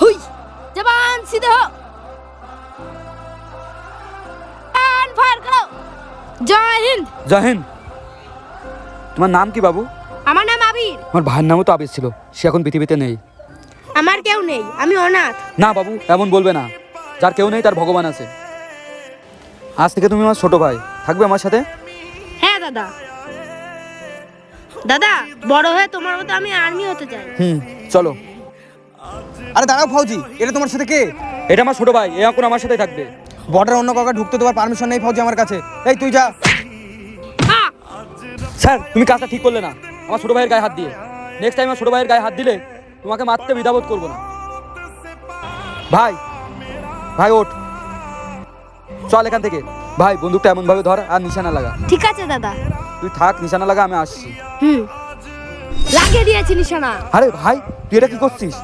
হুই জবান সিধে হো কান ফায়ার করো জয় হিন্দ। জয় হিন্দ। তোমার নাম কি বাবু? আমার নাম আবির। আমার ভাইয়ের নামও তো আবির ছিল, সে এখন পৃথিবীতে নেই। আমার কেউ নেই, আমি অনাথ। না বাবু, এমন বলবে না। যার কেউ নেই তার ভগবান আছে। আজ থেকে তুমি আমার ছোট ভাই, থাকবে আমার সাথে? হ্যাঁ দাদা। দাদা বড় হয়ে তোমার মতো আমি আর্মি হতে চাই। চলো। আরে দাঁড়াও ফৌজি, এটা তোমার সাথে কে? এটা আমার ছোট ভাই, এ এখন আমার সাথেই থাকবে। বর্ডার অন্য কাউকে ঢুকতে দেওয়ার পারমিশন নেই ফৌজি আমার কাছে। এই তুই যা। আহ! স্যার, তুমি কাজটা ঠিক করলে না, আমার ছোট ভাইয়ের গায়ে হাত দিয়ে। নেক্সট টাইম আমার ছোট ভাইয়ের গায়ে হাত দিলে তোমাকে মারতে দ্বিধাবোধ করবো না। ভাই, ভাই ওঠ, চল এখান থেকে। ভাই বন্দুকটা এমন ভাবে ধর আর নিশানা লাগা। ঠিক আছে দাদা। তুই থাক, নিশানা লাগা, আমি আসছি। লাগিয়ে দিয়েছি নিশানা। আরে ভাই, তুই এটা কি করছিস?